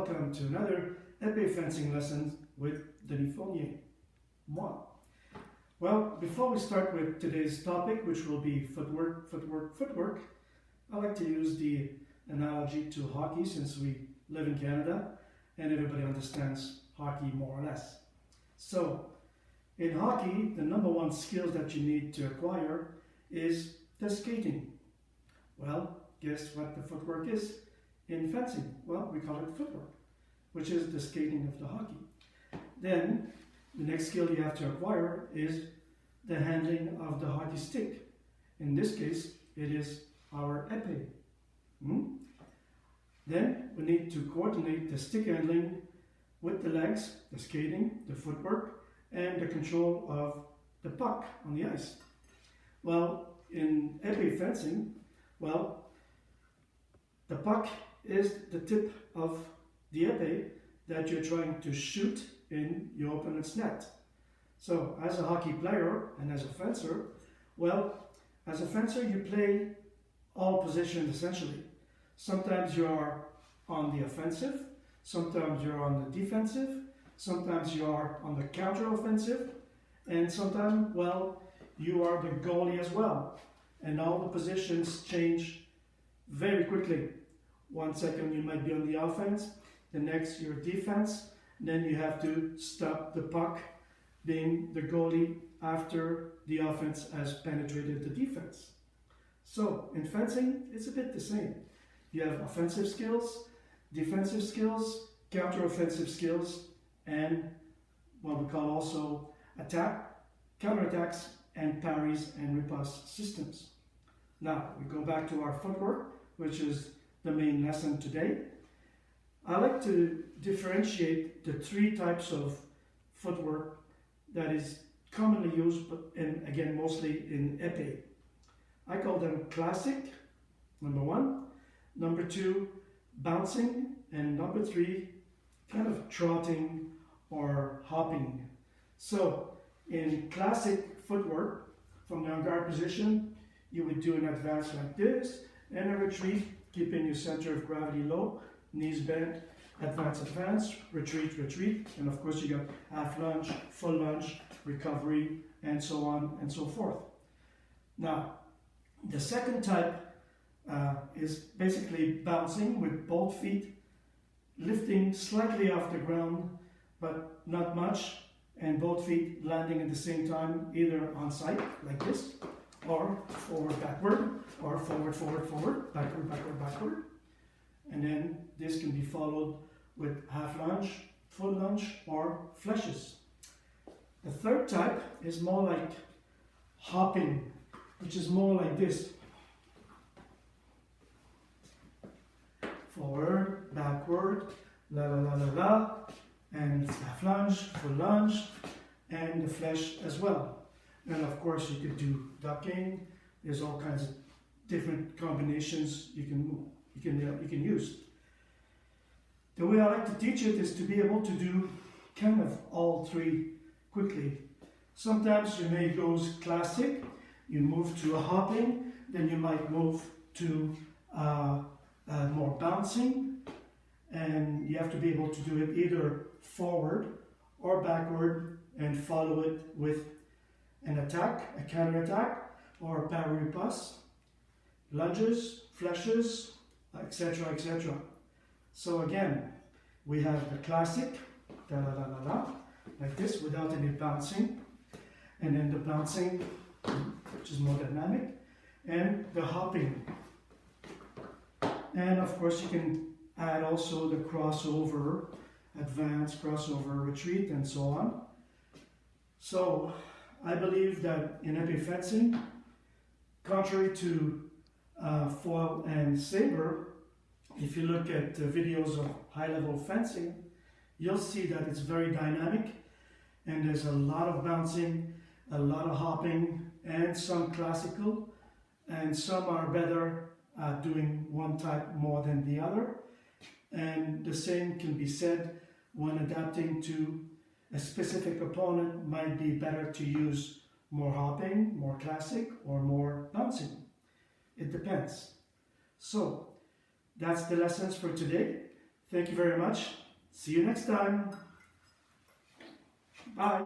welcome to another épée fencing lesson with Denis Fournier. Moi. Well, before we start with today's topic, which will be footwork, I like to use the analogy to hockey since we live in Canada and everybody understands hockey more or less. So, in hockey, the number one skill that you need to acquire is the skating. Well, guess what the footwork is in fencing? Well, we call it footwork, which is the skating of the hockey. Then, the next skill you have to acquire is the handling of the hockey stick. In this case, it is our épée. Then, we need to coordinate the stick handling with the legs, the skating, the footwork, and the control of the puck on the ice. Well, in épée fencing, the puck is the tip of the épée that you're trying to shoot in your opponent's net. So, as a hockey player and as a fencer, as a fencer you play all positions essentially. Sometimes you are on the offensive, sometimes you're on the defensive, sometimes you are on the counter-offensive, and sometimes, you are the goalie as well. And all the positions change very quickly. 1 second you might be on the offense, the next you're defense, then you have to stop the puck being the goalie after the offense has penetrated the defense. So in fencing, it's a bit the same. You have offensive skills, defensive skills, counter-offensive skills, and what we call also attack, counterattacks, and parries and riposte systems. Now, we go back to our footwork, which is the main lesson today. I like to differentiate the three types of footwork that is commonly used, but again, mostly in épée. I call them classic, number one, number two, bouncing, and number three, kind of trotting or hopping. So, in classic footwork, from the en-garde position, you would do an advance like this, and a retreat, keeping your center of gravity low, knees bent, advance, retreat, and of course you got half lunge, full lunge, recovery, and so on and so forth. Now, the second type is basically bouncing with both feet, lifting slightly off the ground, but not much, and both feet landing at the same time, either on side, like this, or forward, backward, or forward, backward. And then this can be followed with half lunge, full lunge, or flushes. The third type is more like hopping, which is more like this. Forward, backward, la, and half lunge, full lunge, and the flash as well. And of course you could do ducking. There's all kinds of different combinations you can use. The way I like to teach it is to be able to do kind of all three quickly. Sometimes you may go classic, you move to a hopping, then you might move to more bouncing, and you have to be able to do it either forward or backward and follow it with an attack, a counter-attack, or a parry riposte, lunges, flushes, etc. So again, we have the classic, like this, without any bouncing, and then the bouncing, which is more dynamic, and the hopping. And of course you can add also the crossover, advance, crossover, retreat, and so on. So I believe that in épée fencing, contrary to foil and saber, if you look at videos of high-level fencing, you'll see that it's very dynamic, and there's a lot of bouncing, a lot of hopping, and some classical, and some are better at doing one type more than the other. And the same can be said when adapting to a specific opponent. Might be better to use more hopping, more classic, or more bouncing. It depends. So, that's the lessons for today. Thank you very much. See you next time. Bye.